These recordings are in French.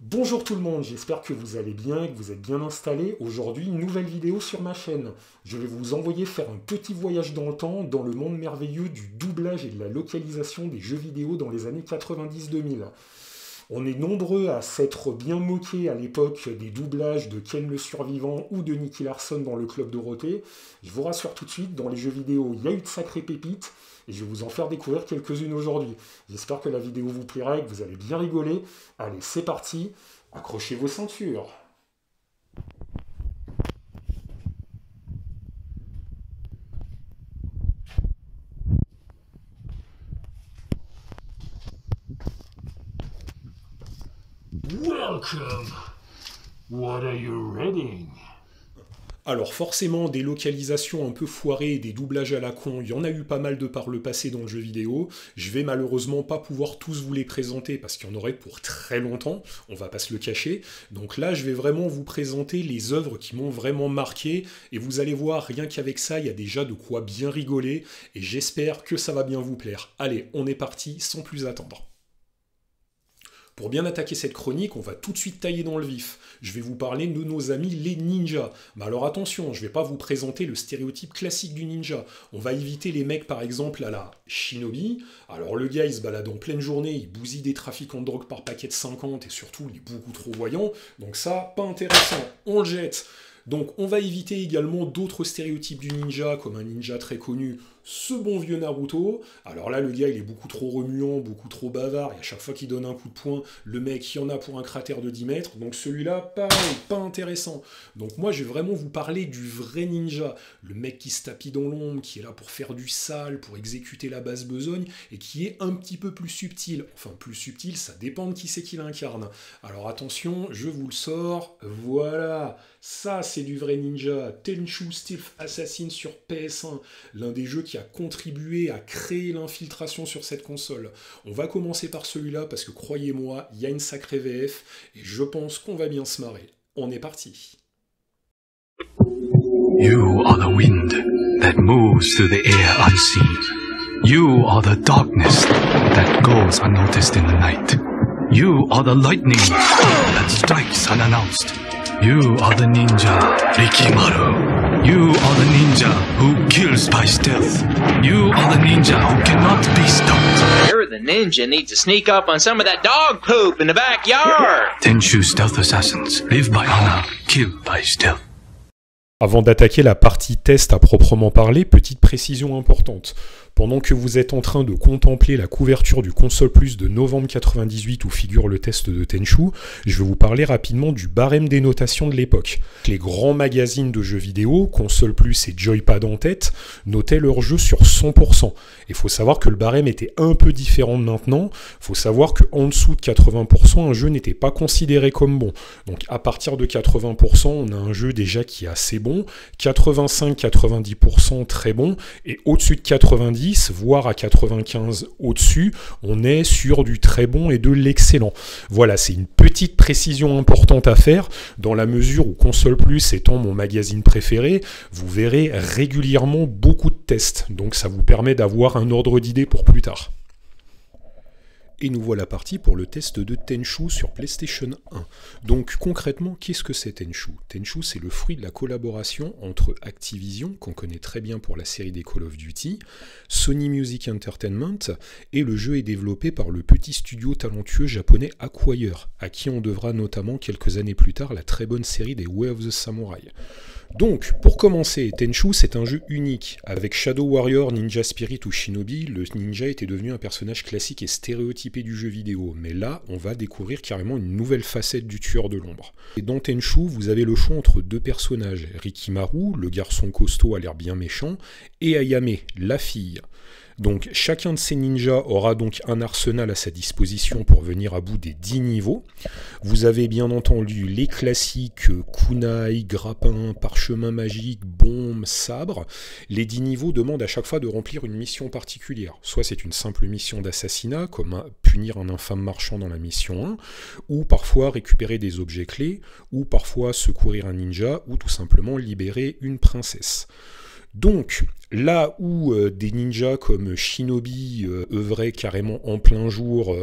Bonjour tout le monde, j'espère que vous allez bien et que vous êtes bien installés. Aujourd'hui, une nouvelle vidéo sur ma chaîne. Je vais vous envoyer faire un petit voyage dans le temps, dans le monde merveilleux du doublage et de la localisation des jeux vidéo dans les années 90-2000. On est nombreux à s'être bien moqués à l'époque des doublages de Ken le Survivant ou de Nicky Larson dans le Club Dorothée. Je vous rassure tout de suite, dans les jeux vidéo, il y a eu de sacrées pépites et je vais vous en faire découvrir quelques-unes aujourd'hui. J'espère que la vidéo vous plaira et que vous allez bien rigoler. Allez, c'est parti, accrochez vos ceintures. Welcome. What are you reading? Alors forcément, des localisations un peu foirées et des doublages à la con, il y en a eu pas mal de par le passé dans le jeu vidéo. Je vais malheureusement pas pouvoir tous vous les présenter parce qu'il y en aurait pour très longtemps, on va pas se le cacher. Donc là, je vais vraiment vous présenter les œuvres qui m'ont vraiment marqué et vous allez voir, rien qu'avec ça, il y a déjà de quoi bien rigoler et j'espère que ça va bien vous plaire. Allez, on est parti sans plus attendre. Pour bien attaquer cette chronique, on va tout de suite tailler dans le vif. Je vais vous parler de nos amis les ninjas. Mais alors attention, je ne vais pas vous présenter le stéréotype classique du ninja. On va éviter les mecs par exemple à la Shinobi. Alors le gars il se balade en pleine journée, il bousille des trafiquants de drogue par paquet de 50 et surtout il est beaucoup trop voyant. Donc ça, pas intéressant, on le jette. Donc on va éviter également d'autres stéréotypes du ninja, comme un ninja très connu, ce bon vieux Naruto. Alors là, le gars, il est beaucoup trop remuant, beaucoup trop bavard, et à chaque fois qu'il donne un coup de poing, le mec, il y en a pour un cratère de 10 mètres. Donc celui-là, pareil, pas intéressant. Donc moi, je vais vraiment vous parler du vrai ninja, le mec qui se tapit dans l'ombre, qui est là pour faire du sale, pour exécuter la basse besogne, et qui est un petit peu plus subtil. Enfin, plus subtil, ça dépend de qui c'est qu'il incarne. Alors attention, je vous le sors, voilà. Ça, c'est du vrai ninja. Tenchu Stealth Assassin sur PS1, l'un des jeux qui a contribué à créer l'infiltration sur cette console. On va commencer par celui-là parce que croyez-moi, il y a une sacrée VF et je pense qu'on va bien se marrer. On est parti. You are the wind that moves through the air unseen. You are the darkness that goes unnoticed in the night. You are the lightning that strikes unannounced. You are the ninja, Rikimaru. You are the ninja who kills by stealth. You are the ninja who cannot be stopped. You're the ninja needs to sneak up on some of that dog poop in the backyard. Tenchu stealth assassins live by honor, kill by stealth. Avant d'attaquer la partie test à proprement parler, petite précision importante. Pendant que vous êtes en train de contempler la couverture du Console Plus de novembre 98 où figure le test de Tenchu, je vais vous parler rapidement du barème des notations de l'époque. Les grands magazines de jeux vidéo, Console Plus et Joypad en tête, notaient leurs jeux sur 100%. Il faut savoir que le barème était un peu différent de maintenant. Il faut savoir qu'en dessous de 80%, un jeu n'était pas considéré comme bon. Donc à partir de 80%, on a un jeu déjà qui est assez bon, 85-90% très bon, et au-dessus de 90%, voire à 95 au-dessus, on est sur du très bon et de l'excellent. Voilà, c'est une petite précision importante à faire, dans la mesure où Console Plus étant mon magazine préféré, vous verrez régulièrement beaucoup de tests, donc ça vous permet d'avoir un ordre d'idée pour plus tard. Et nous voilà partis pour le test de Tenchu sur PlayStation 1. Donc concrètement, qu'est-ce que c'est Tenchu? Tenchu, c'est le fruit de la collaboration entre Activision, qu'on connaît très bien pour la série des Call of Duty, Sony Music Entertainment, et le jeu est développé par le petit studio talentueux japonais Acquire, à qui on devra notamment quelques années plus tard la très bonne série des Way of the Samurai. Donc, pour commencer, Tenchu, c'est un jeu unique. Avec Shadow Warrior, Ninja Spirit ou Shinobi, le ninja était devenu un personnage classique et stéréotypé du jeu vidéo. Mais là, on va découvrir carrément une nouvelle facette du tueur de l'ombre. Et dans Tenchu, vous avez le choix entre deux personnages. Rikimaru, le garçon costaud à l'air bien méchant, et Ayame, la fille. Donc chacun de ces ninjas aura donc un arsenal à sa disposition pour venir à bout des 10 niveaux. Vous avez bien entendu les classiques kunai, grappin, parchemin magique, bombe, sabre. Les 10 niveaux demandent à chaque fois de remplir une mission particulière. Soit c'est une simple mission d'assassinat, comme punir un infâme marchand dans la mission 1, ou parfois récupérer des objets clés, ou parfois secourir un ninja, ou tout simplement libérer une princesse. Donc, là où des ninjas comme Shinobi œuvraient carrément en plein jour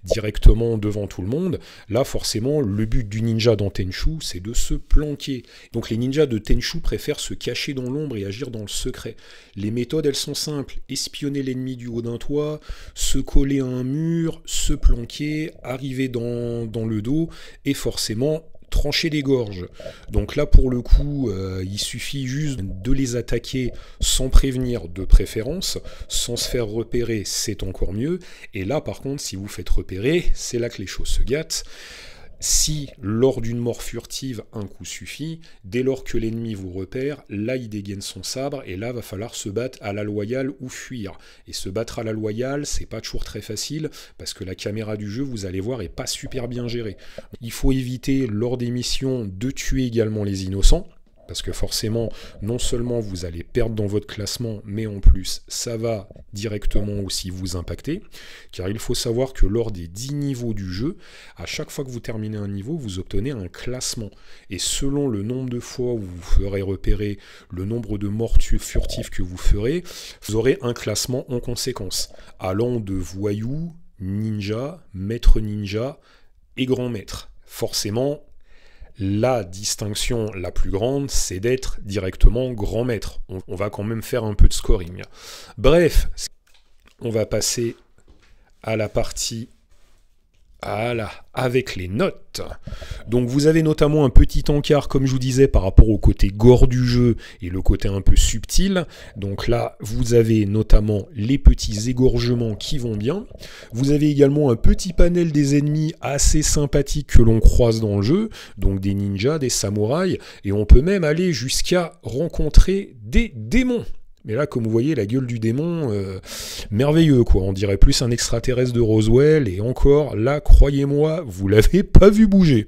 directement devant tout le monde, là forcément le but du ninja dans Tenchu c'est de se planquer. Donc les ninjas de Tenchu préfèrent se cacher dans l'ombre et agir dans le secret. Les méthodes elles sont simples, espionner l'ennemi du haut d'un toit, se coller à un mur, se planquer, arriver dans le dos et forcément trancher des gorges. Donc là pour le coup il suffit juste de les attaquer sans prévenir de préférence, sans se faire repérer c'est encore mieux, et là par contre si vous faites repérer c'est là que les choses se gâtent. Si, lors d'une mort furtive, un coup suffit, dès lors que l'ennemi vous repère, là il dégaine son sabre, et là va falloir se battre à la loyale ou fuir. Et se battre à la loyale, c'est pas toujours très facile, parce que la caméra du jeu, vous allez voir, est pas super bien gérée. Il faut éviter, lors des missions, de tuer également les innocents, parce que forcément, non seulement vous allez perdre dans votre classement, mais en plus, ça va directement aussi vous impacter, car il faut savoir que lors des 10 niveaux du jeu, à chaque fois que vous terminez un niveau, vous obtenez un classement. Et selon le nombre de fois où vous ferez repérer, le nombre de morts furtifs que vous ferez, vous aurez un classement en conséquence, allant de voyou, ninja, maître ninja et grand maître. Forcément, la distinction la plus grande, c'est d'être directement grand maître. On va quand même faire un peu de scoring. Bref, on va passer à la partie avec les notes. Donc vous avez notamment un petit encart, comme je vous disais, par rapport au côté gore du jeu et le côté un peu subtil. Donc là, vous avez notamment les petits égorgements qui vont bien. Vous avez également un petit panel des ennemis assez sympathiques que l'on croise dans le jeu, donc des ninjas, des samouraïs, et on peut même aller jusqu'à rencontrer des démons. Mais là, comme vous voyez, la gueule du démon, merveilleux, quoi. On dirait plus un extraterrestre de Roswell, et encore, là, croyez-moi, vous l'avez pas vu bouger.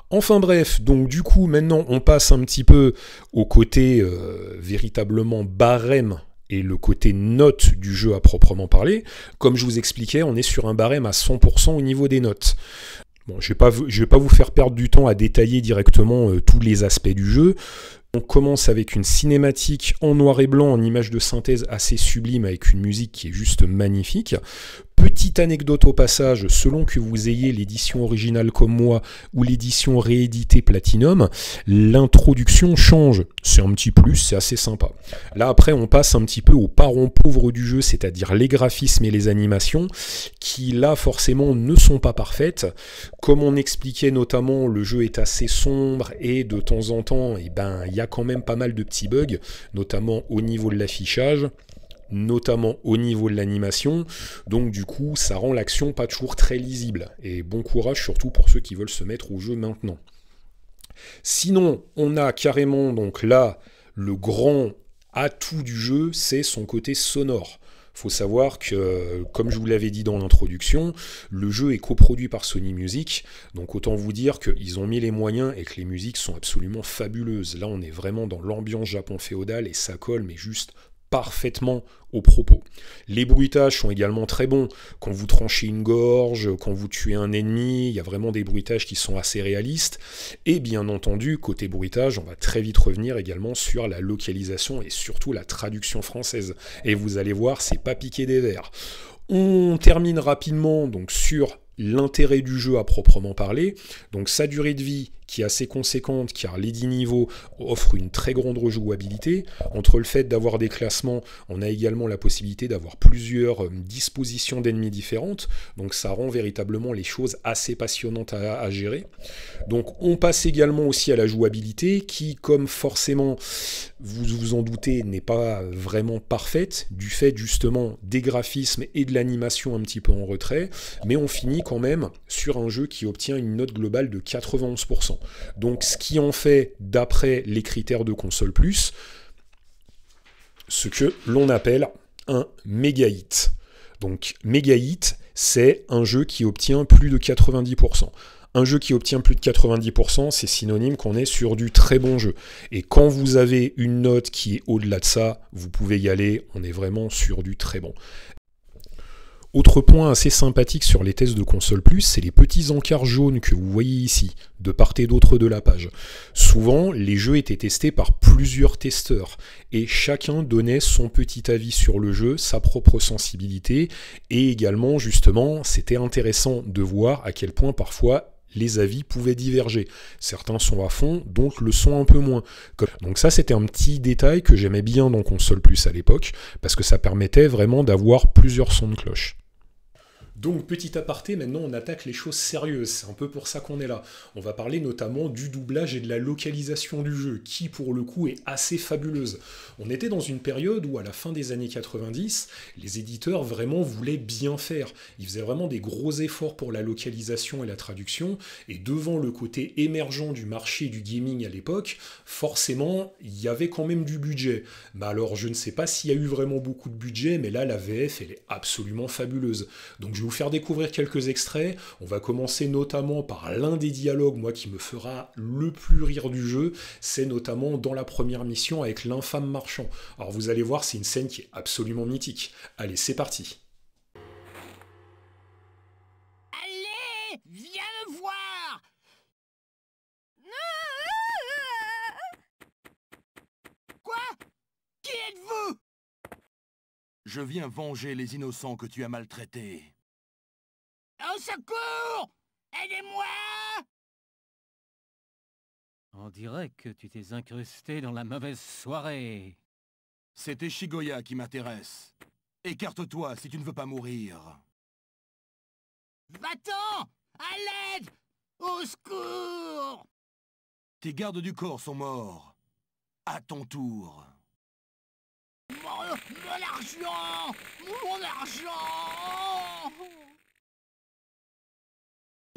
Enfin bref, donc du coup, maintenant, on passe un petit peu au côté véritablement barème et le côté note du jeu à proprement parler. Comme je vous expliquais, on est sur un barème à 100% au niveau des notes. Bon, je vais pas vous faire perdre du temps à détailler directement tous les aspects du jeu. On commence avec une cinématique en noir et blanc, en image de synthèse assez sublime, avec une musique qui est juste magnifique. Petite anecdote au passage, selon que vous ayez l'édition originale comme moi ou l'édition rééditée Platinum, l'introduction change. C'est un petit plus, c'est assez sympa. Là après on passe un petit peu aux parents pauvres du jeu, c'est-à-dire les graphismes et les animations, qui là forcément ne sont pas parfaites. Comme on expliquait notamment, le jeu est assez sombre et de temps en temps, il y a quand même pas mal de petits bugs, notamment au niveau de l'affichage, notamment au niveau de l'animation, donc du coup ça rend l'action pas toujours très lisible, et bon courage surtout pour ceux qui veulent se mettre au jeu maintenant. Sinon on a carrément donc là le grand atout du jeu, c'est son côté sonore. Faut savoir que, comme je vous l'avais dit dans l'introduction, le jeu est coproduit par Sony Music, donc autant vous dire qu'ils ont mis les moyens et que les musiques sont absolument fabuleuses. Là on est vraiment dans l'ambiance Japon féodal et ça colle mais juste parfaitement au propos. Les bruitages sont également très bons. Quand vous tranchez une gorge, quand vous tuez un ennemi, il y a vraiment des bruitages qui sont assez réalistes. Et bien entendu, côté bruitage, on va très vite revenir également sur la localisation et surtout la traduction française. Et vous allez voir, c'est pas piqué des verres. On termine rapidement donc sur l'intérêt du jeu à proprement parler. Donc sa durée de vie qui est assez conséquente car les 10 niveaux offrent une très grande rejouabilité. Entre le fait d'avoir des classements, on a également la possibilité d'avoir plusieurs dispositions d'ennemis différentes, donc ça rend véritablement les choses assez passionnantes à gérer. Donc on passe également aussi à la jouabilité qui, comme forcément vous vous en doutez, n'est pas vraiment parfaite du fait justement des graphismes et de l'animation un petit peu en retrait, mais on finit quand même sur un jeu qui obtient une note globale de 91%. Donc ce qui en fait, d'après les critères de console plus, ce que l'on appelle un méga hit. Donc méga hit, c'est un jeu qui obtient plus de 90%. Un jeu qui obtient plus de 90%, c'est synonyme qu'on est sur du très bon jeu. Et quand vous avez une note qui est au-delà de ça, vous pouvez y aller, on est vraiment sur du très bon. Autre point assez sympathique sur les tests de console plus, c'est les petits encarts jaunes que vous voyez ici, de part et d'autre de la page. Souvent, les jeux étaient testés par plusieurs testeurs, et chacun donnait son petit avis sur le jeu, sa propre sensibilité, et également, justement, c'était intéressant de voir à quel point parfois les avis pouvaient diverger. Certains sont à fond, d'autres le sont un peu moins. Donc ça, c'était un petit détail que j'aimais bien dans Console Plus à l'époque, parce que ça permettait vraiment d'avoir plusieurs sons de cloche. Donc, petit aparté, maintenant on attaque les choses sérieuses, c'est un peu pour ça qu'on est là. On va parler notamment du doublage et de la localisation du jeu, qui pour le coup est assez fabuleuse. On était dans une période où à la fin des années 90, les éditeurs vraiment voulaient bien faire. Ils faisaient vraiment des gros efforts pour la localisation et la traduction, et devant le côté émergent du marché du gaming à l'époque, forcément, il y avait quand même du budget. Mais alors, je ne sais pas s'il y a eu vraiment beaucoup de budget, mais là, la VF, elle est absolument fabuleuse. Donc je vais vous faire découvrir quelques extraits. On va commencer notamment par l'un des dialogues, moi, qui me fera le plus rire du jeu. C'est notamment dans la première mission avec l'infâme marchand. Alors vous allez voir, c'est une scène qui est absolument mythique. Allez, c'est parti. Allez, viens me voir. Quoi? Qui êtes-vous? Je viens venger les innocents que tu as maltraités. Au secours! Aidez-moi! On dirait que tu t'es incrusté dans la mauvaise soirée. C'est Shigoya qui m'intéresse. Écarte-toi si tu ne veux pas mourir. Va-t'en! À l'aide! Au secours! Tes gardes du corps sont morts. À ton tour. Mon argent! Mon argent!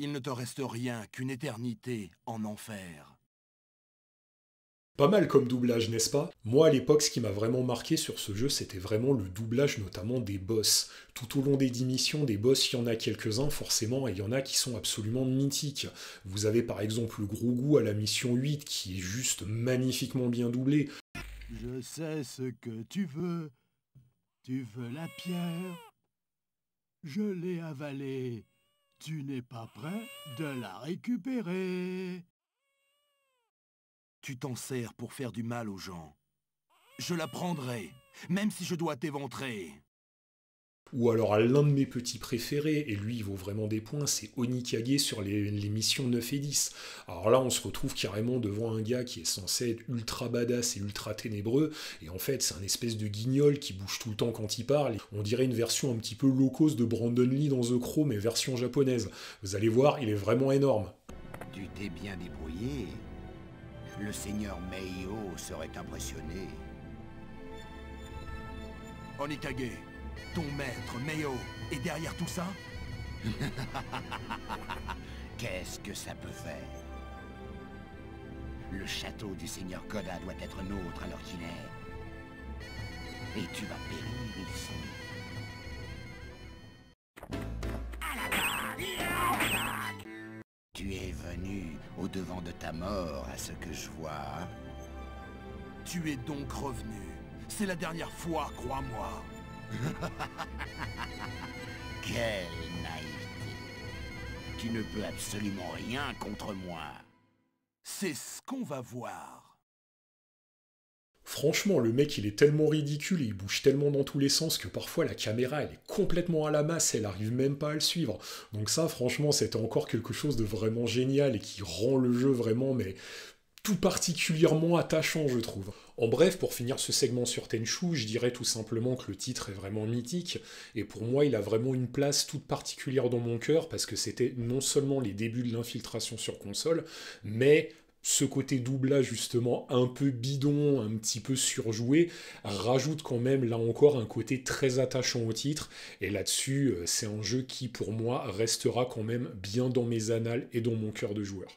Il ne te reste rien qu'une éternité en enfer. Pas mal comme doublage, n'est-ce pas? Moi, à l'époque, ce qui m'a vraiment marqué sur ce jeu, c'était vraiment le doublage, notamment des boss. Tout au long des 10 missions, des boss, il y en a quelques-uns, forcément, et il y en a qui sont absolument mythiques. Vous avez par exemple le gros goût à la mission 8, qui est juste magnifiquement bien doublé. Je sais ce que tu veux. Tu veux la pierre? Je l'ai avalée. Tu n'es pas prêt de la récupérer. Tu t'en sers pour faire du mal aux gens. Je la prendrai, même si je dois t'éventrer. Ou alors l'un de mes petits préférés, et lui il vaut vraiment des points, c'est Onikage sur les missions 9 et 10. Alors là on se retrouve carrément devant un gars qui est censé être ultra badass et ultra ténébreux, et en fait c'est un espèce de guignol qui bouge tout le temps quand il parle. On dirait une version un petit peu low cost de Brandon Lee dans The Crow, mais version japonaise. Vous allez voir, il est vraiment énorme. Tu t'es bien débrouillé. Le seigneur Meio serait impressionné. Onikage, ton maître, Meio, est derrière tout ça? Qu'est-ce que ça peut faire? Le château du seigneur Koda doit être nôtre alors qu'il est. Et tu vas périr ici. Tu es venu au-devant de ta mort, à ce que je vois. Tu es donc revenu. C'est la dernière fois, crois-moi. Quelle naïveté. Tu ne peux absolument rien contre moi. C'est ce qu'on va voir. Franchement, le mec il est tellement ridicule et il bouge tellement dans tous les sens que parfois la caméra elle est complètement à la masse, elle arrive même pas à le suivre. Donc ça franchement c'était encore quelque chose de vraiment génial et qui rend le jeu vraiment mais tout particulièrement attachant je trouve. En bref, pour finir ce segment sur Tenchu, je dirais tout simplement que le titre est vraiment mythique et pour moi il a vraiment une place toute particulière dans mon cœur parce que c'était non seulement les débuts de l'infiltration sur console, mais ce côté doublage justement un peu bidon, un petit peu surjoué, rajoute quand même là encore un côté très attachant au titre. Et là-dessus, c'est un jeu qui pour moi restera quand même bien dans mes annales et dans mon cœur de joueur.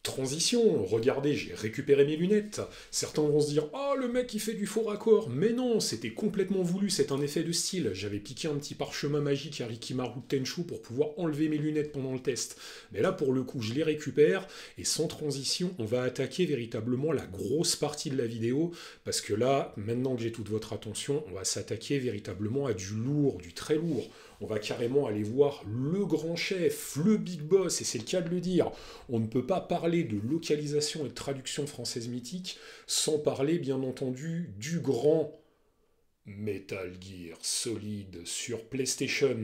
Transition, regardez, j'ai récupéré mes lunettes. Certains vont se dire « Oh, le mec, il fait du faux raccord !» Mais non, c'était complètement voulu, c'est un effet de style. J'avais piqué un petit parchemin magique à Rikimaru Tenchu pour pouvoir enlever mes lunettes pendant le test. Mais là, pour le coup, je les récupère, et sans transition, on va attaquer véritablement la grosse partie de la vidéo, parce que là, maintenant que j'ai toute votre attention, on va s'attaquer véritablement à du lourd, du très lourd. On va carrément aller voir le grand chef, le big boss, et c'est le cas de le dire. On ne peut pas parler de localisation et de traduction française mythique sans parler, bien entendu, du grand Metal Gear Solid sur PlayStation.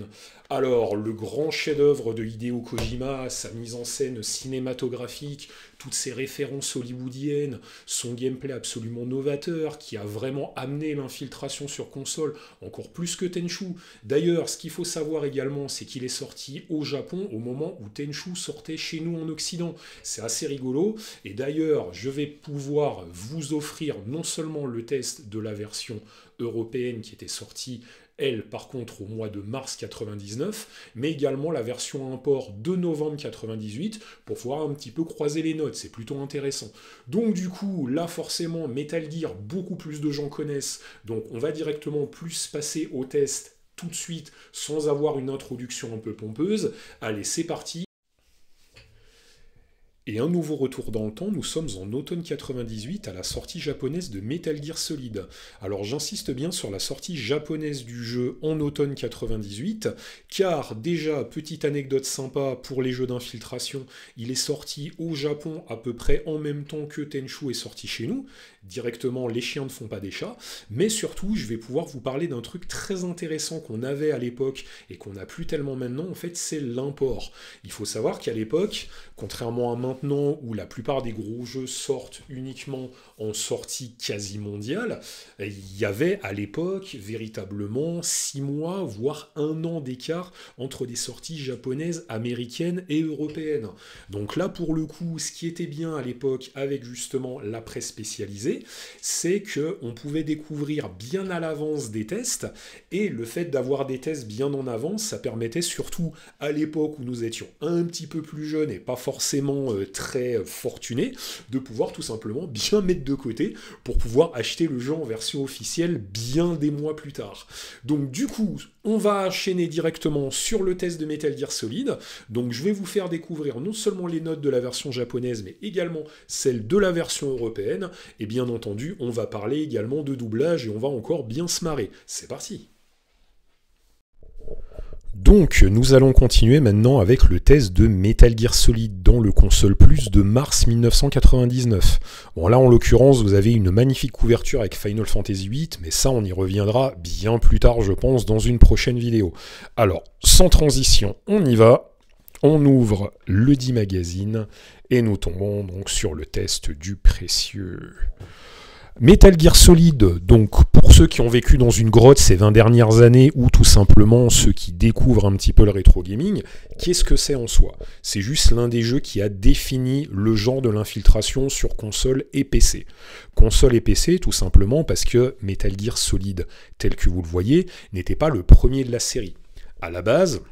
Alors, le grand chef-d'œuvre de Hideo Kojima, sa mise en scène cinématographique, toutes ses références hollywoodiennes, son gameplay absolument novateur qui a vraiment amené l'infiltration sur console encore plus que Tenchu. D'ailleurs, ce qu'il faut savoir également, c'est qu'il est sorti au Japon au moment où Tenchu sortait chez nous en Occident. C'est assez rigolo. Et d'ailleurs, je vais pouvoir vous offrir non seulement le test de la version européenne qui était sortie, elle, par contre, au mois de mars 99, mais également la version import de novembre 98, pour pouvoir un petit peu croiser les notes, c'est plutôt intéressant. Donc du coup, là forcément, Metal Gear, beaucoup plus de gens connaissent, donc on va directement plus passer au test tout de suite, sans avoir une introduction un peu pompeuse. Allez, c'est parti. Et un nouveau retour dans le temps, nous sommes en automne 98 à la sortie japonaise de Metal Gear Solid. Alors j'insiste bien sur la sortie japonaise du jeu en automne 98, car déjà, petite anecdote sympa pour les jeux d'infiltration, il est sorti au Japon à peu près en même temps que Tenchu est sorti chez nous. Directement, les chiens ne font pas des chats, mais surtout, je vais pouvoir vous parler d'un truc très intéressant qu'on avait à l'époque et qu'on n'a plus tellement maintenant, en fait, c'est l'import. Il faut savoir qu'à l'époque, contrairement à maintenant où la plupart des gros jeux sortent uniquement en sortie quasi mondiale, il y avait à l'époque véritablement 6 mois, voire 1 an d'écart entre des sorties japonaises, américaines et européennes. Donc là, pour le coup, ce qui était bien à l'époque avec justement la presse spécialisée, c'est qu'on pouvait découvrir bien à l'avance des tests, et le fait d'avoir des tests bien en avance, ça permettait surtout à l'époque où nous étions un petit peu plus jeunes et pas forcément très fortunés, de pouvoir tout simplement bien mettre de côté pour pouvoir acheter le jeu en version officielle bien des mois plus tard. Donc du coup, on va enchaîner directement sur le test de Metal Gear Solid. Donc je vais vous faire découvrir non seulement les notes de la version japonaise, mais également celles de la version européenne, et bien entendu, on va parler également de doublage et on va encore bien se marrer. C'est parti! Donc, nous allons continuer maintenant avec le test de Metal Gear Solid dans le console plus de mars 1999. Bon, là, en l'occurrence, vous avez une magnifique couverture avec Final Fantasy VIII, mais ça, on y reviendra bien plus tard, je pense, dans une prochaine vidéo. Alors, sans transition, on y va. On ouvre le D-Magazine et nous tombons donc sur le test du précieux Metal Gear Solid. Donc pour ceux qui ont vécu dans une grotte ces 20 dernières années, ou tout simplement ceux qui découvrent un petit peu le rétro gaming, qu'est-ce que c'est en soi? C'est juste l'un des jeux qui a défini le genre de l'infiltration sur console et PC. Console et PC tout simplement parce que Metal Gear Solid, tel que vous le voyez, n'était pas le premier de la série. À la base,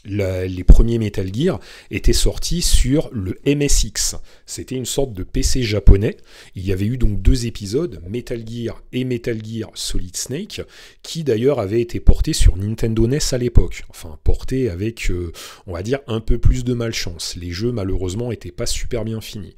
les premiers Metal Gear étaient sortis sur le MSX. C'était une sorte de PC japonais. Il y avait eu donc 2 épisodes, Metal Gear et Metal Gear Solid Snake, qui d'ailleurs avaient été portés sur Nintendo NES à l'époque. Enfin, portés avec, on va dire, un peu plus de malchance. Les jeux, malheureusement, n'étaient pas super bien finis.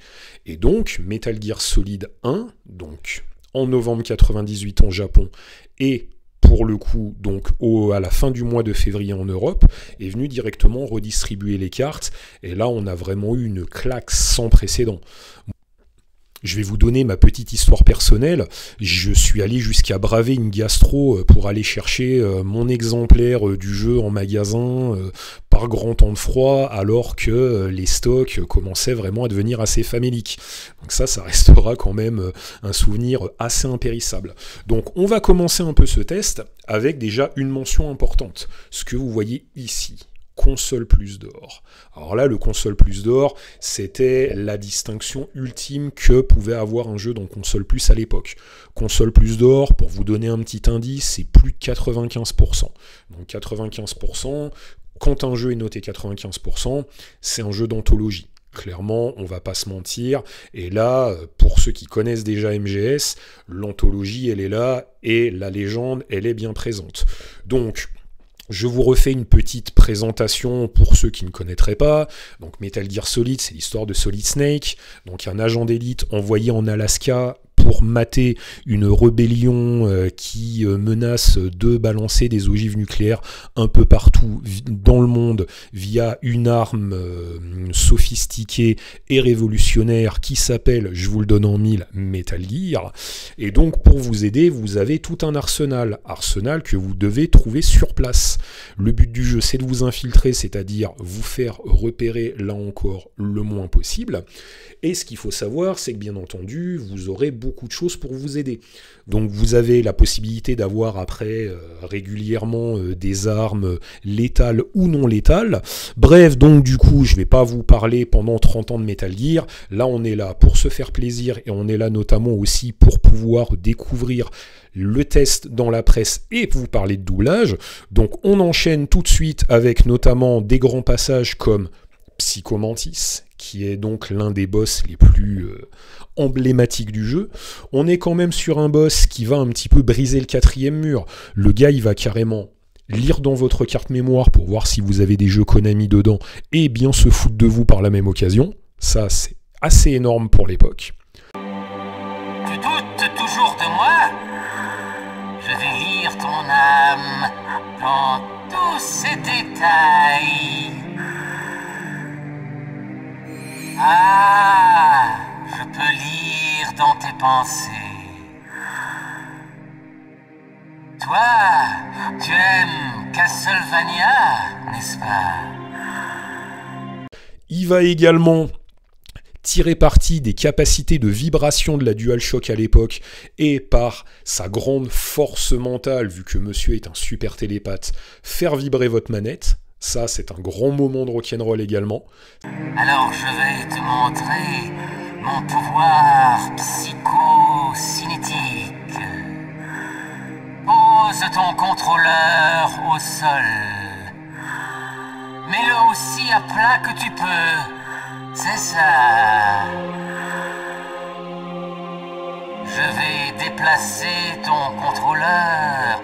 Et donc, Metal Gear Solid 1, donc en novembre 98 en Japon, et pour le coup, donc à la fin du mois de février en Europe, est venu directement redistribuer les cartes, et là on a vraiment eu une claque sans précédent. Je vais vous donner ma petite histoire personnelle. Je suis allé jusqu'à braver une gastro pour aller chercher mon exemplaire du jeu en magasin par grand temps de froid, alors que les stocks commençaient vraiment à devenir assez faméliques. Donc ça restera quand même un souvenir assez impérissable. Donc on va commencer un peu ce test avec déjà une mention importante. Ce que vous voyez ici. Console plus d'or. Alors là, le console plus d'or, c'était la distinction ultime que pouvait avoir un jeu dans console plus à l'époque. Console plus d'or, pour vous donner un petit indice, c'est plus de 95%. Donc 95%, quand un jeu est noté 95%, c'est un jeu d'anthologie. Clairement, on va pas se mentir. Et là, pour ceux qui connaissent déjà MGS, l'anthologie, elle est là, et la légende, elle est bien présente. Donc, je vous refais une petite présentation pour ceux qui ne connaîtraient pas. Donc, Metal Gear Solid, c'est l'histoire de Solid Snake, donc un agent d'élite envoyé en Alaska pour mater une rébellion qui menace de balancer des ogives nucléaires un peu partout dans le monde via une arme sophistiquée et révolutionnaire qui s'appelle, je vous le donne en mille, Metal Gear. Et donc pour vous aider, vous avez tout un arsenal que vous devez trouver sur place. Le but du jeu, c'est de vous infiltrer, c'est-à-dire vous faire repérer là encore le moins possible. Et ce qu'il faut savoir, c'est que bien entendu, vous aurez beaucoup de choses pour vous aider. Donc vous avez la possibilité d'avoir après régulièrement des armes létales ou non létales. Bref, donc du coup, je ne vais pas vous parler pendant 30 ans de Metal Gear. Là, on est là pour se faire plaisir et on est là notamment aussi pour pouvoir découvrir le test dans la presse et vous parler de doublage. Donc on enchaîne tout de suite avec notamment des grands passages comme Psycho Mantis, qui est donc l'un des boss les plus emblématiques du jeu. On est quand même sur un boss qui va un petit peu briser le 4e mur. Le gars, il va carrément lire dans votre carte mémoire pour voir si vous avez des jeux Konami dedans et bien se foutre de vous par la même occasion. Ça, c'est assez énorme pour l'époque. Tu doutes toujours de moi? Je vais lire ton âme dans tous ses détails. Ah, je peux lire dans tes pensées. Toi, tu aimes Castlevania, n'est-ce pas? Il va également tirer parti des capacités de vibration de la DualShock à l'époque et par sa grande force mentale, vu que monsieur est un super télépathe, faire vibrer votre manette. Ça, c'est un grand moment de rock'n'roll également. Alors, je vais te montrer mon pouvoir psycho-cinétique. Pose ton contrôleur au sol. Mets-le aussi à plat que tu peux. C'est ça. Je vais déplacer ton contrôleur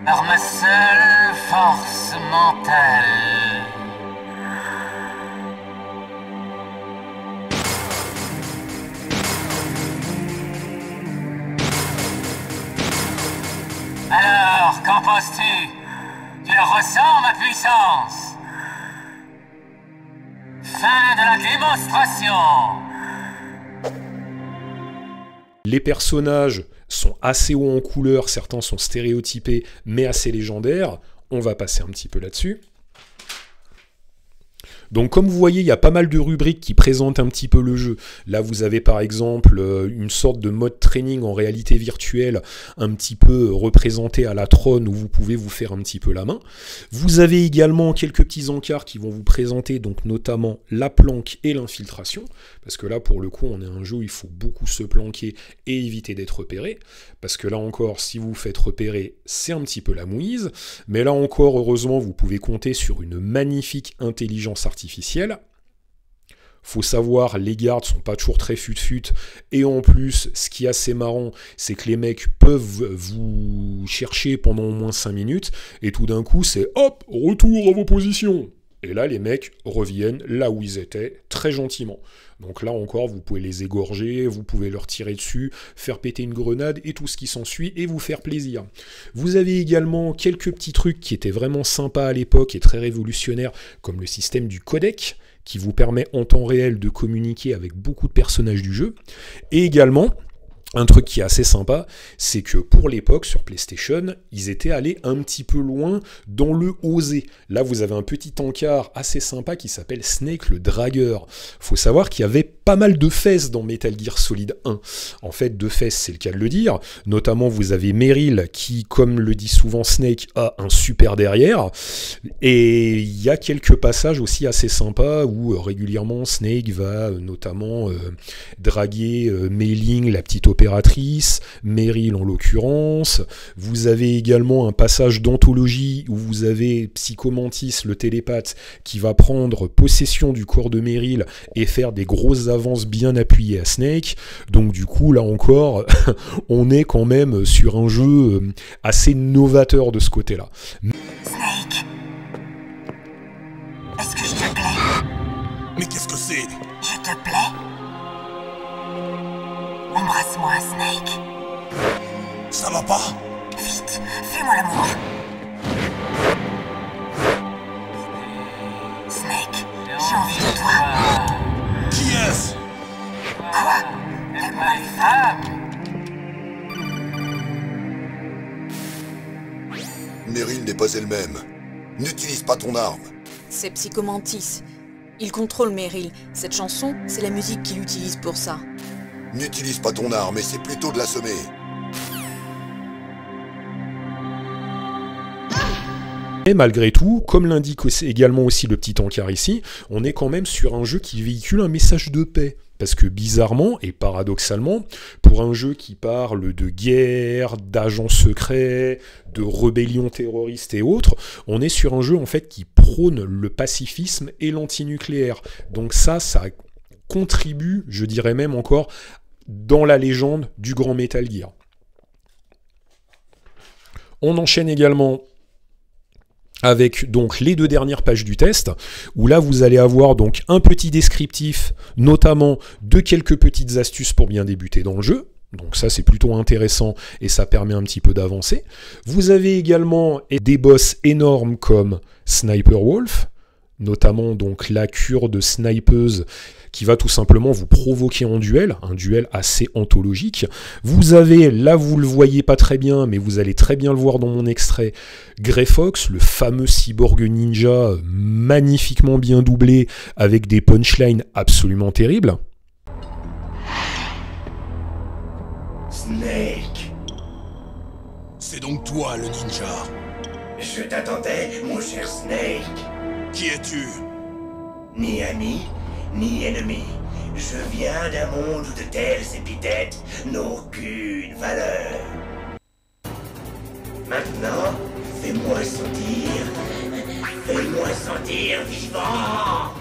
par ma seule force mentale. Alors, qu'en penses-tu? Tu ressens ma puissance? Fin de la démonstration. Les personnages sont assez hauts en couleur, certains sont stéréotypés, mais assez légendaires. On va passer un petit peu là-dessus. Donc comme vous voyez, il y a pas mal de rubriques qui présentent un petit peu le jeu. Là, vous avez par exemple une sorte de mode training en réalité virtuelle, un petit peu représenté à la Tron, où vous pouvez vous faire un petit peu la main. Vous avez également quelques petits encarts qui vont vous présenter donc notamment la planque et l'infiltration, parce que là, pour le coup, on est un jeu où il faut beaucoup se planquer et éviter d'être repéré, parce que là encore, si vous vous faites repérer, c'est un petit peu la mouise, mais là encore, heureusement, vous pouvez compter sur une magnifique intelligence artificielle. Faut savoir, les gardes sont pas toujours très fut-fut, et en plus, ce qui est assez marrant, c'est que les mecs peuvent vous chercher pendant au moins 5 minutes, et tout d'un coup, c'est hop, retour à vos positions. Et là, les mecs reviennent là où ils étaient, très gentiment. Donc là encore, vous pouvez les égorger, vous pouvez leur tirer dessus, faire péter une grenade et tout ce qui s'ensuit, et vous faire plaisir. Vous avez également quelques petits trucs qui étaient vraiment sympas à l'époque et très révolutionnaires, comme le système du codec, qui vous permet en temps réel de communiquer avec beaucoup de personnages du jeu. Et également, un truc qui est assez sympa, c'est que pour l'époque, sur PlayStation, ils étaient allés un petit peu loin dans le osé. Là, vous avez un petit encart assez sympa qui s'appelle Snake le Dragueur. Faut savoir qu'il y avait pas mal de fesses dans Metal Gear Solid 1. En fait, de fesses, c'est le cas de le dire. Notamment, vous avez Meryl qui, comme le dit souvent Snake, a un super derrière. Et il y a quelques passages aussi assez sympas où régulièrement Snake va notamment draguer Mei Ling, la petite opératrice, coopératrice, Meryl en l'occurrence. Vous avez également un passage d'anthologie où vous avez Psychomantis, le télépathe, qui va prendre possession du corps de Meryl et faire des grosses avances bien appuyées à Snake. Donc du coup, là encore, on est quand même sur un jeu assez novateur de ce côté-là. Snake, est-ce que je te plais? Mais qu'est-ce que c'est? Je te plais? Embrasse-moi, Snake. Ça va pas? Vite, fais-moi l'amour. Snake, j'ai envie de toi. Qui est-ce? Quoi? T'aimes pas les femmes? Meryl n'est pas elle-même. N'utilise pas ton arme. C'est Psychomantis. Il contrôle Meryl. Cette chanson, c'est la musique qu'il utilise pour ça. N'utilise pas ton arme, et c'est plutôt de l'assommer. Et malgré tout, comme l'indique également aussi le petit encart ici, on est quand même sur un jeu qui véhicule un message de paix. Parce que bizarrement et paradoxalement, pour un jeu qui parle de guerre, d'agents secrets, de rébellions terroristes et autres, on est sur un jeu en fait qui prône le pacifisme et l'antinucléaire. Donc ça contribue, je dirais même encore, dans la légende du grand Metal Gear. On enchaîne également avec donc les 2 dernières pages du test, où là vous allez avoir donc un petit descriptif, notamment de quelques petites astuces pour bien débuter dans le jeu. Donc ça c'est plutôt intéressant et ça permet un petit peu d'avancer. Vous avez également des boss énormes comme Sniper Wolf, notamment donc la cure de snipeuse qui va tout simplement vous provoquer en duel, un duel assez anthologique. Vous avez, là vous le voyez pas très bien, mais vous allez très bien le voir dans mon extrait, Grey Fox, le fameux cyborg ninja magnifiquement bien doublé, avec des punchlines absolument terribles. Snake. C'est donc toi le ninja. Je t'attendais, mon cher Snake. Qui es-tu? Ni ami, ni ennemi. Je viens d'un monde où de telles épithètes n'ont aucune valeur. Maintenant, fais-moi sentir vivant.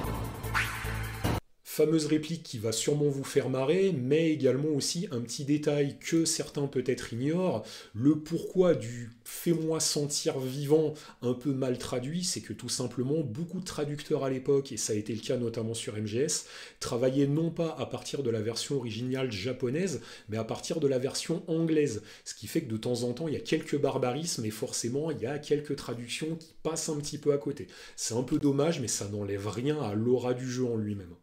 Fameuse réplique qui va sûrement vous faire marrer, mais également aussi un petit détail que certains peut-être ignorent, le pourquoi du « fais-moi sentir vivant » un peu mal traduit, c'est que tout simplement beaucoup de traducteurs à l'époque, et ça a été le cas notamment sur MGS, travaillaient non pas à partir de la version originale japonaise, mais à partir de la version anglaise, ce qui fait que de temps en temps il y a quelques barbarismes et forcément il y a quelques traductions qui passent un petit peu à côté. C'est un peu dommage, mais ça n'enlève rien à l'aura du jeu en lui-même.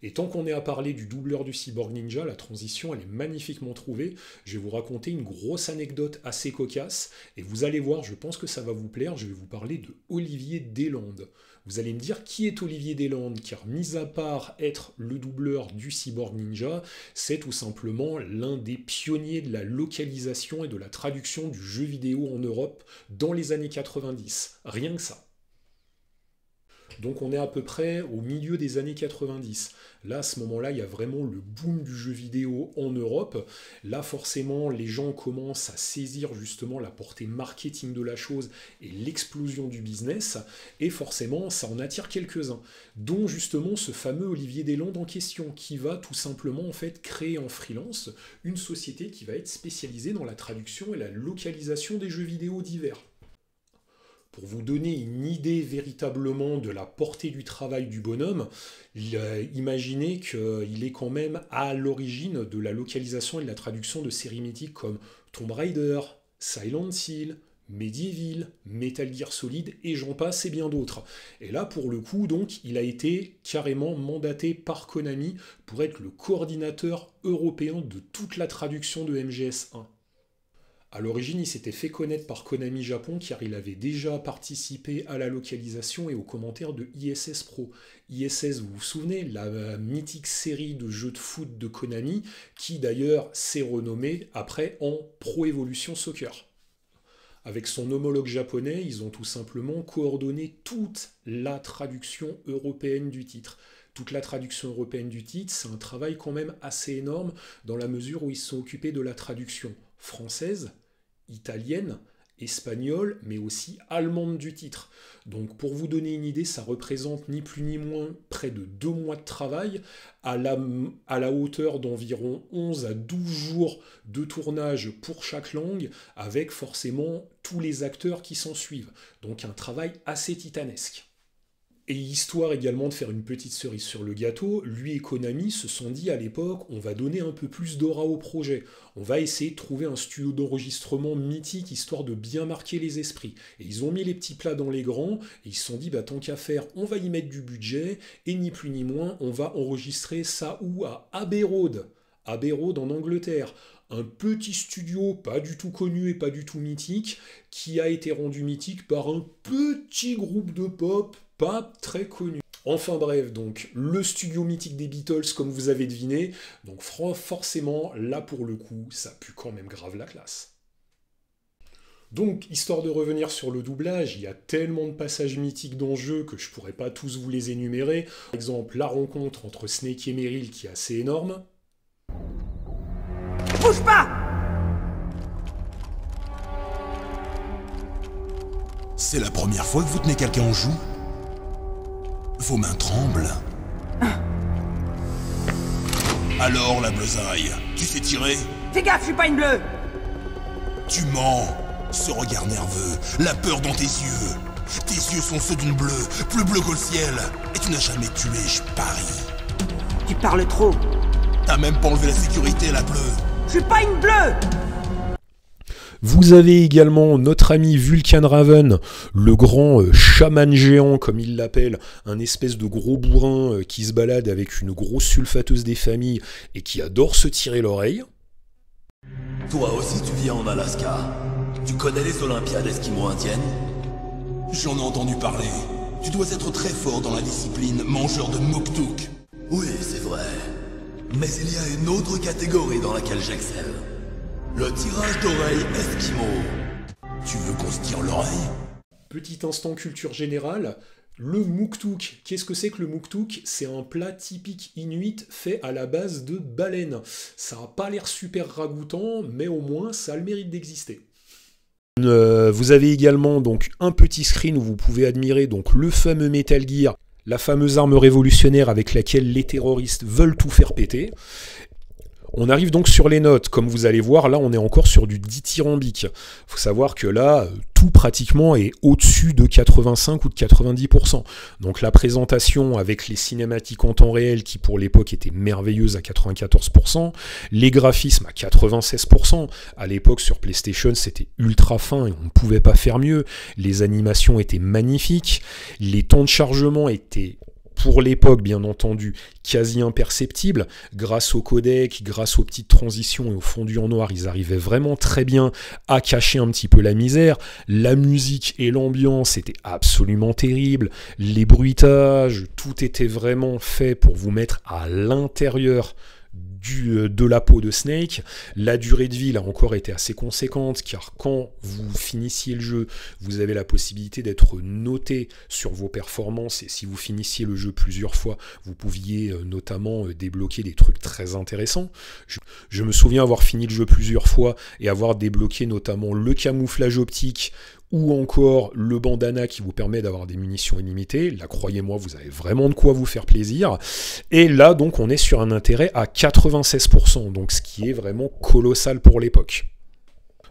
Et tant qu'on est à parler du doubleur du Cyborg Ninja, la transition elle est magnifiquement trouvée. Je vais vous raconter une grosse anecdote assez cocasse, et vous allez voir, je pense que ça va vous plaire, je vais vous parler de Olivier Deslandes. Vous allez me dire qui est Olivier Deslandes, car mis à part être le doubleur du Cyborg Ninja, c'est tout simplement l'un des pionniers de la localisation et de la traduction du jeu vidéo en Europe dans les années 90. Rien que ça. Donc on est à peu près au milieu des années 90. Là, à ce moment-là, il y a vraiment le boom du jeu vidéo en Europe. Là, forcément, les gens commencent à saisir justement la portée marketing de la chose et l'explosion du business. Et forcément, ça en attire quelques-uns. Dont justement ce fameux Olivier Deslandes en question, qui va tout simplement en fait créer en freelance une société qui va être spécialisée dans la traduction et la localisation des jeux vidéo divers. Pour vous donner une idée véritablement de la portée du travail du bonhomme, imaginez qu'il est quand même à l'origine de la localisation et de la traduction de séries mythiques comme Tomb Raider, Silent Hill, Medieval, Metal Gear Solid et j'en passe et bien d'autres. Et là pour le coup donc il a été carrément mandaté par Konami pour être le coordinateur européen de toute la traduction de MGS1. À l'origine, il s'était fait connaître par Konami Japon car il avait déjà participé à la localisation et aux commentaires de ISS Pro. ISS, vous vous souvenez, la mythique série de jeux de foot de Konami qui d'ailleurs s'est renommée après en Pro Evolution Soccer. Avec son homologue japonais, ils ont tout simplement coordonné toute la traduction européenne du titre. toute la traduction européenne du titre, c'est un travail quand même assez énorme dans la mesure où ils se sont occupés de la traduction française, italienne, espagnole, mais aussi allemande du titre. Donc pour vous donner une idée, ça représente ni plus ni moins près de 2 mois de travail à la hauteur d'environ 11 à 12 jours de tournage pour chaque langue, avec forcément tous les acteurs qui s'en suivent. Donc un travail assez titanesque. Et histoire également de faire une petite cerise sur le gâteau, lui et Konami se sont dit à l'époque, on va donner un peu plus d'aura au projet. On va essayer de trouver un studio d'enregistrement mythique, histoire de bien marquer les esprits. Et ils ont mis les petits plats dans les grands, et ils se sont dit, bah, tant qu'à faire, on va y mettre du budget, et ni plus ni moins, on va enregistrer ça où à Abbey Road en Angleterre. Un petit studio pas du tout connu et pas du tout mythique, qui a été rendu mythique par un petit groupe de pop pas très connu. Enfin bref, donc le studio mythique des Beatles, comme vous avez deviné, donc forcément, là pour le coup, ça pue quand même grave la classe. Donc, histoire de revenir sur le doublage, il y a tellement de passages mythiques dans le jeu que je pourrais pas tous vous les énumérer. Par exemple, la rencontre entre Snake et Meryl qui est assez énorme. Bouge pas! C'est la première fois que vous tenez quelqu'un en joue? Vos mains tremblent. Alors, la bleusaille, tu sais tirer? Fais gaffe, je suis pas une bleue! Tu mens! Ce regard nerveux, la peur dans tes yeux. Tes yeux sont ceux d'une bleue, plus bleue que le ciel. Et tu n'as jamais tué, je parie. Tu parles trop. T'as même pas enlevé la sécurité, la bleue. Je suis pas une bleue! Vous avez également notre ami Vulcan Raven, le grand chaman géant, comme il l'appelle, un espèce de gros bourrin qui se balade avec une grosse sulfateuse des familles et qui adore se tirer l'oreille. Toi aussi tu vis en Alaska. Tu connais les Olympiades esquimaux-indiennes? J'en ai entendu parler. Tu dois être très fort dans la discipline mangeur de muktuk. Oui, c'est vrai. Mais il y a une autre catégorie dans laquelle j'excelle. Le tirage d'oreille esquimau. Tu veux qu'on se tire l'oreille? Petit instant culture générale, le muktuk. Qu'est-ce que c'est que le muktuk? C'est un plat typique inuit fait à la base de baleine. Ça n'a pas l'air super ragoûtant, mais au moins ça a le mérite d'exister. Vous avez également donc un petit screen où vous pouvez admirer donc le fameux Metal Gear, la fameuse arme révolutionnaire avec laquelle les terroristes veulent tout faire péter. On arrive donc sur les notes. Comme vous allez voir, là, on est encore sur du dithyrambique. Il faut savoir que là, tout pratiquement est au-dessus de 85 ou de 90%. Donc la présentation avec les cinématiques en temps réel qui, pour l'époque, étaient merveilleuses à 94%. Les graphismes à 96%. À l'époque, sur PlayStation, c'était ultra fin et on ne pouvait pas faire mieux. Les animations étaient magnifiques. Les temps de chargement étaient, pour l'époque, bien entendu, quasi imperceptible. Grâce au codec, grâce aux petites transitions et au fondu en noir, ils arrivaient vraiment très bien à cacher un petit peu la misère. La musique et l'ambiance étaient absolument terribles. Les bruitages, tout était vraiment fait pour vous mettre à l'intérieur de la peau de Snake. La durée de vie a encore été assez conséquente, car quand vous finissiez le jeu, vous avez la possibilité d'être noté sur vos performances, et si vous finissiez le jeu plusieurs fois, vous pouviez notamment débloquer des trucs très intéressants. Je me souviens avoir fini le jeu plusieurs fois et avoir débloqué notamment le camouflage optique ou encore le bandana qui vous permet d'avoir des munitions illimitées. Là, croyez-moi, vous avez vraiment de quoi vous faire plaisir. Et là, donc, on est sur un intérêt à 96%, donc ce qui est vraiment colossal pour l'époque.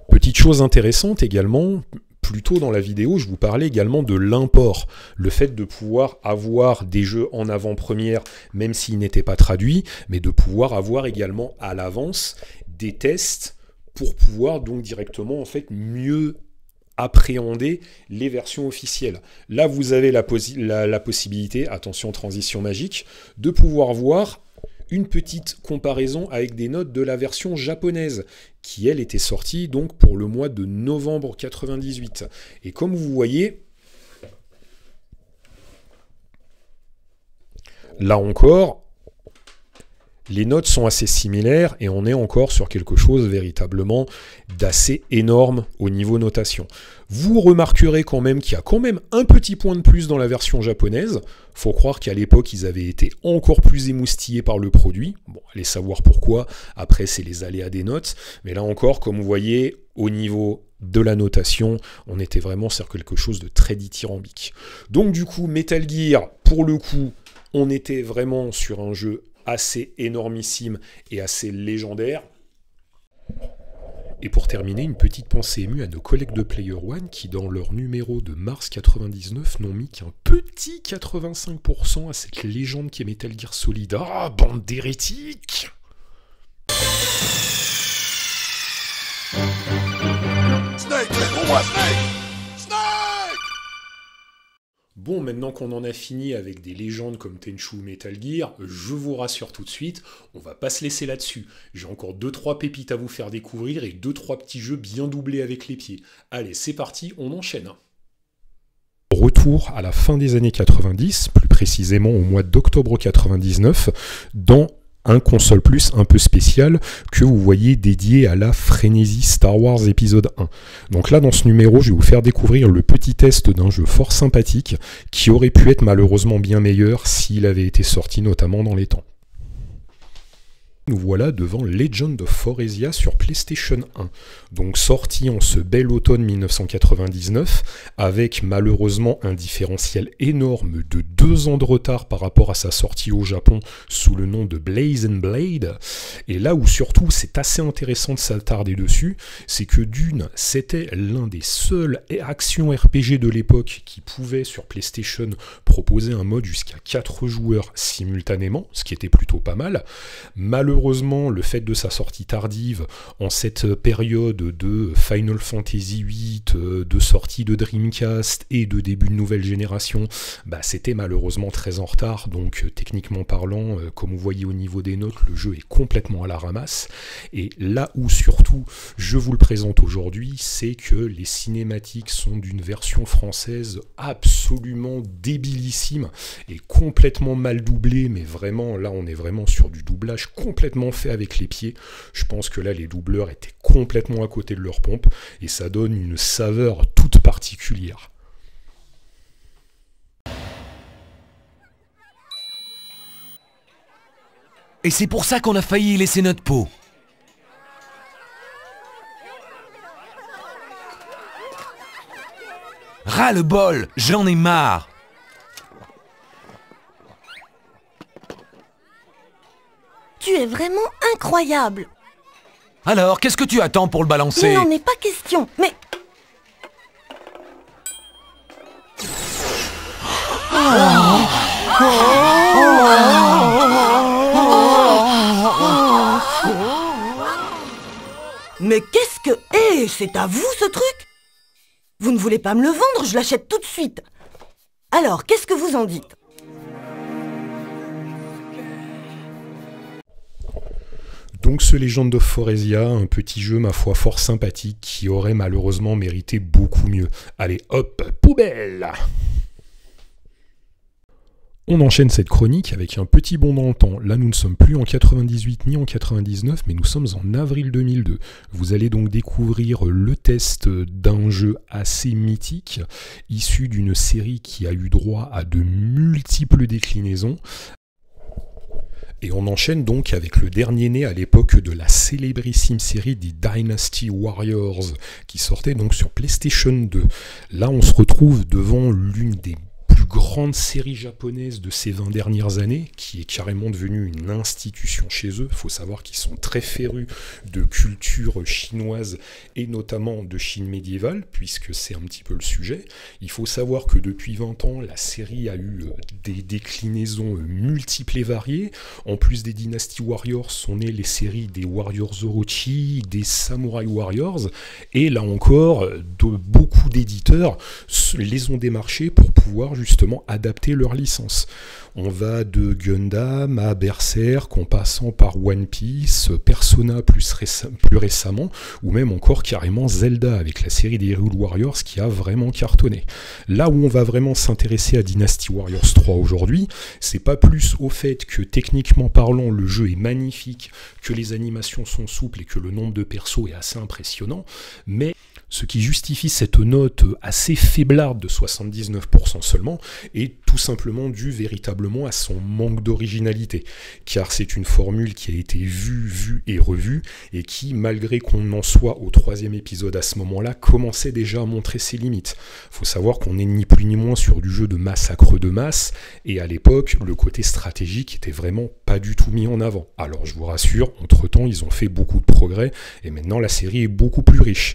Petite chose intéressante également, plus tôt dans la vidéo, je vous parlais également de l'import. Le fait de pouvoir avoir des jeux en avant-première, même s'ils n'étaient pas traduits, mais de pouvoir avoir également à l'avance des tests pour pouvoir donc directement, en fait, mieux appréhender les versions officielles. Là, vous avez la possibilité, attention transition magique, de pouvoir voir une petite comparaison avec des notes de la version japonaise, qui elle était sortie donc pour le mois de novembre 98. Et comme vous voyez, là encore, Les notes sont assez similaires et on est encore sur quelque chose véritablement d'assez énorme au niveau notation. Vous remarquerez quand même qu'il y a quand même un petit point de plus dans la version japonaise. Faut croire qu'à l'époque, ils avaient été encore plus émoustillés par le produit. Bon, allez savoir pourquoi. Après, c'est les aléas des notes. Mais là encore, comme vous voyez, au niveau de la notation, on était vraiment sur quelque chose de très dithyrambique. Donc du coup, Metal Gear, pour le coup, on était vraiment sur un jeu assez énormissime et assez légendaire. Et pour terminer, une petite pensée émue à nos collègues de Player One qui, dans leur numéro de mars 99, n'ont mis qu'un petit 85% à cette légende qui est Metal Gear Solid. Ah, bande d'hérétiques! Snake, réponds-moi, Snake! Bon, maintenant qu'on en a fini avec des légendes comme Tenchu ou Metal Gear, je vous rassure tout de suite, on va pas se laisser là-dessus. J'ai encore 2-3 pépites à vous faire découvrir et 2-3 petits jeux bien doublés avec les pieds. Allez, c'est parti, on enchaîne. Retour à la fin des années 90, plus précisément au mois d'octobre 99, dans un console plus un peu spécial que vous voyez dédié à la frénésie Star Wars épisode 1. Donc là, dans ce numéro, je vais vous faire découvrir le petit test d'un jeu fort sympathique qui aurait pu être malheureusement bien meilleur s'il avait été sorti notamment dans les temps. Nous voilà devant Legend of Foresia sur PlayStation 1, donc sorti en ce bel automne 1999, avec malheureusement un différentiel énorme de 2 ans de retard par rapport à sa sortie au Japon sous le nom de Blaze and Blade. Et là où surtout c'est assez intéressant de s'attarder dessus, c'est que d'une, c'était l'un des seuls actions RPG de l'époque qui pouvait sur PlayStation proposer un mode jusqu'à 4 joueurs simultanément, ce qui était plutôt pas mal. Malheureusement, le fait de sa sortie tardive en cette période de Final Fantasy VIII, de sortie de Dreamcast et de début de nouvelle génération, c'était malheureusement très en retard. Donc techniquement parlant, comme vous voyez au niveau des notes, le jeu est complètement à la ramasse. Et là où surtout je vous le présente aujourd'hui, c'est que les cinématiques sont d'une version française absolument débilissime et complètement mal doublée, mais vraiment là on est vraiment sur du doublage complètement fait avec les pieds. Je pense que là les doubleurs étaient complètement à côté de leur pompe et ça donne une saveur toute particulière. Et c'est pour ça qu'on a failli y laisser notre peau. Ras-le-bol, j'en ai marre. Tu es vraiment incroyable. Alors, qu'est-ce que tu attends pour le balancer? Il n'en est pas question, mais... Mais qu'est-ce que... Eh, c'est à vous ce truc? Vous ne voulez pas me le vendre, je l'achète tout de suite. Alors, qu'est-ce que vous en dites? Donc ce Legend of Foresia, un petit jeu ma foi fort sympathique qui aurait malheureusement mérité beaucoup mieux. Allez hop, poubelle! On enchaîne cette chronique avec un petit bond dans le temps. Là, nous ne sommes plus en 98 ni en 99, mais nous sommes en avril 2002. Vous allez donc découvrir le test d'un jeu assez mythique, issu d'une série qui a eu droit à de multiples déclinaisons. Et on enchaîne donc avec le dernier né à l'époque de la célébrissime série des Dynasty Warriors, qui sortait donc sur PlayStation 2. Là, on se retrouve devant l'une des plus grande série japonaise de ces 20 dernières années, qui est carrément devenue une institution chez eux. Il faut savoir qu'ils sont très férus de culture chinoise et notamment de Chine médiévale, puisque c'est un petit peu le sujet. Il faut savoir que depuis 20 ans, la série a eu des déclinaisons multiples et variées. En plus des Dynasty Warriors, sont nées les séries des Warriors Orochi, des Samurai Warriors, et là encore, beaucoup d'éditeurs les ont démarchés pour pouvoir justement adapter leur licence. On va de Gundam à Berserk, en passant par One Piece, Persona plus récemment, ou même encore carrément Zelda avec la série des Hyrule Warriors qui a vraiment cartonné. Là où on va vraiment s'intéresser à Dynasty Warriors 3 aujourd'hui, c'est pas plus au fait que techniquement parlant le jeu est magnifique, que les animations sont souples et que le nombre de persos est assez impressionnant, mais ce qui justifie cette note assez faiblarde de 79% seulement est tout simplement dû véritablement à son manque d'originalité, car c'est une formule qui a été vue et revue, et qui, malgré qu'on en soit au 3e épisode à ce moment-là, commençait déjà à montrer ses limites. Faut savoir qu'on n'est ni plus ni moins sur du jeu de massacre de masse, et à l'époque, le côté stratégique était vraiment pas du tout mis en avant. Alors je vous rassure, entre-temps, ils ont fait beaucoup de progrès, et maintenant la série est beaucoup plus riche.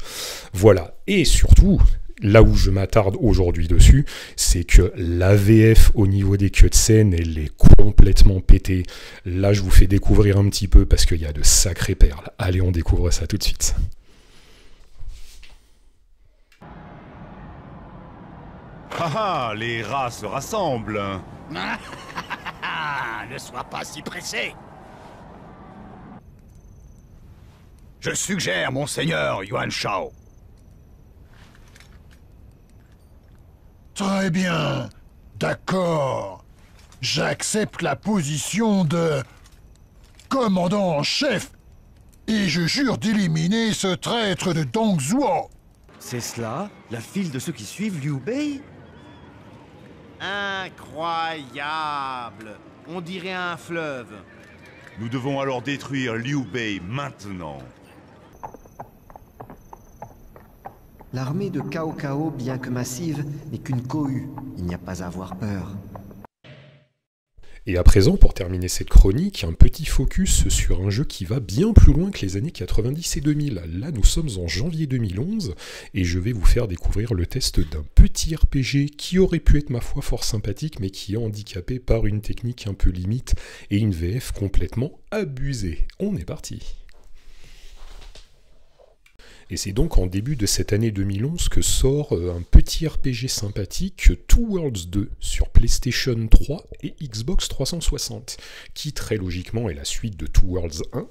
Voilà, et surtout, là où je m'attarde aujourd'hui dessus, c'est que la VF au niveau des cutscenes, elle est complètement pétée. Là, je vous fais découvrir un petit peu parce qu'il y a de sacrées perles. Allez, on découvre ça tout de suite. Ah, les rats se rassemblent. Ne sois pas si pressé. Je suggère, monseigneur Yuan Shao. Très bien. D'accord. J'accepte la position de commandant en chef et je jure d'éliminer ce traître de Dong Zhuo. C'est cela, la file de ceux qui suivent Liu Bei? Incroyable! On dirait un fleuve. Nous devons alors détruire Liu Bei maintenant. L'armée de Cao Cao, bien que massive, n'est qu'une cohue. Il n'y a pas à avoir peur. Et à présent, pour terminer cette chronique, un petit focus sur un jeu qui va bien plus loin que les années 90 et 2000. Là, nous sommes en janvier 2011, et je vais vous faire découvrir le test d'un petit RPG qui aurait pu être, ma foi, fort sympathique, mais qui est handicapé par une technique un peu limite et une VF complètement abusée. On est parti! Et c'est donc en début de cette année 2011 que sort un petit RPG sympathique, Two Worlds 2, sur PlayStation 3 et Xbox 360, qui très logiquement est la suite de Two Worlds 1,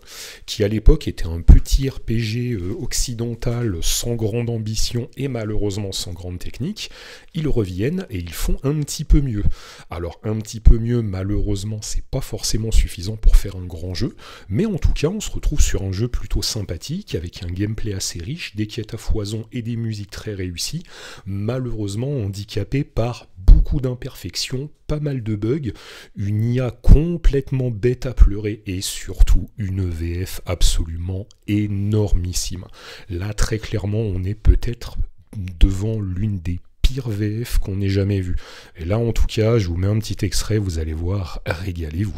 qui à l'époque était un petit RPG occidental sans grande ambition et malheureusement sans grande technique. Ils reviennent et ils font un petit peu mieux. Alors un petit peu mieux, malheureusement, c'est pas forcément suffisant pour faire un grand jeu, mais en tout cas on se retrouve sur un jeu plutôt sympathique, avec un gameplay assez riche, des quêtes à foison et des musiques très réussies, malheureusement handicapé par beaucoup d'imperfections, pas mal de bugs, une IA complètement bête à pleurer et surtout une VF absolument énormissime. Là très clairement on est peut-être devant l'une des pires VF qu'on ait jamais vues. Et là en tout cas je vous mets un petit extrait, vous allez voir, régalez-vous.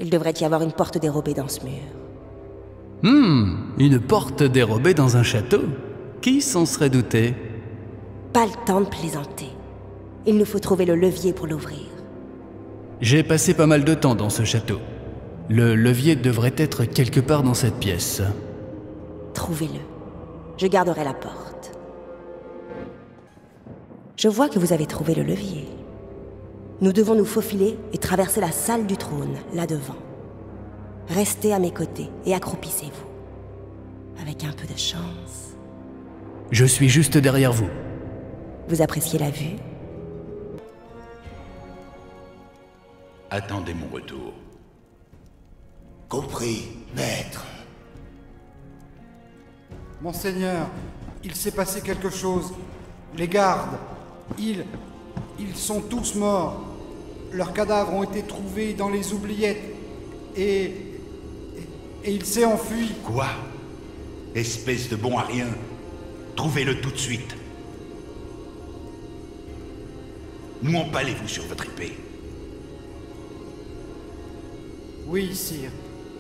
Il devrait y avoir une porte dérobée dans ce mur. Une porte dérobée dans un château? Qui s'en serait douté? Pas le temps de plaisanter. Il nous faut trouver le levier pour l'ouvrir. J'ai passé pas mal de temps dans ce château. Le levier devrait être quelque part dans cette pièce. Trouvez-le. Je garderai la porte. Je vois que vous avez trouvé le levier. Nous devons nous faufiler et traverser la salle du trône, là devant. Restez à mes côtés et accroupissez-vous. Avec un peu de chance. Je suis juste derrière vous. Vous appréciez la vue? Attendez mon retour. Compris, maître. Monseigneur, il s'est passé quelque chose. Les gardes, ils sont tous morts. Leurs cadavres ont été trouvés dans les oubliettes. Et il s'est enfui. Quoi? Espèce de bon à rien. Trouvez-le tout de suite. Nous empalez-vous sur votre épée. Oui, sire.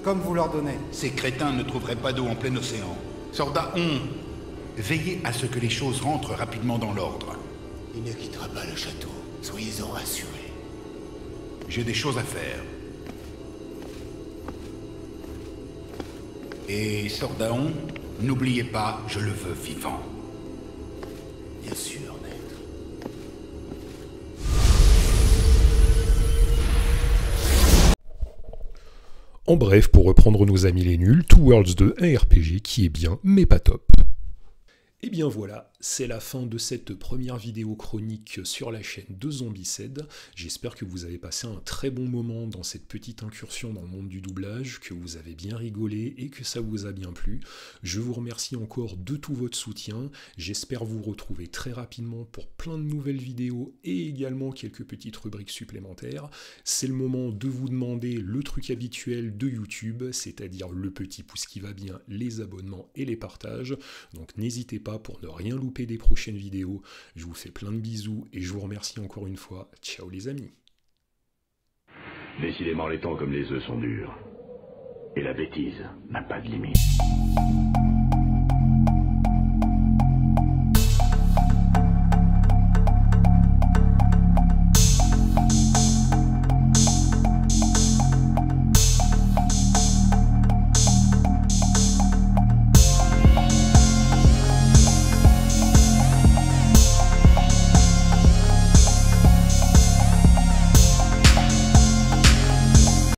Comme vous l'ordonnez. Ces crétins ne trouveraient pas d'eau en plein océan. Sorda, veillez à ce que les choses rentrent rapidement dans l'ordre. Il ne quittera pas le château. Soyez-en rassurés. J'ai des choses à faire. Et Sordaon, n'oubliez pas, je le veux vivant. Bien sûr, maître. En bref, pour reprendre nos amis les nuls, Two Worlds 2, un RPG qui est bien, mais pas top. Et bien voilà, c'est la fin de cette première vidéo chronique sur la chaîne de Zombicide. J'espère que vous avez passé un très bon moment dans cette petite incursion dans le monde du doublage, que vous avez bien rigolé et que ça vous a bien plu. Je vous remercie encore de tout votre soutien. J'espère vous retrouver très rapidement pour plein de nouvelles vidéos et également quelques petites rubriques supplémentaires. C'est le moment de vous demander le truc habituel de YouTube, c'est-à-dire le petit pouce qui va bien, les abonnements et les partages. Donc n'hésitez pas pour ne rien louper des prochaines vidéos. Je vous fais plein de bisous et je vous remercie encore une fois. Ciao les amis. Décidément les temps comme les œufs sont durs. Et la bêtise n'a pas de limite.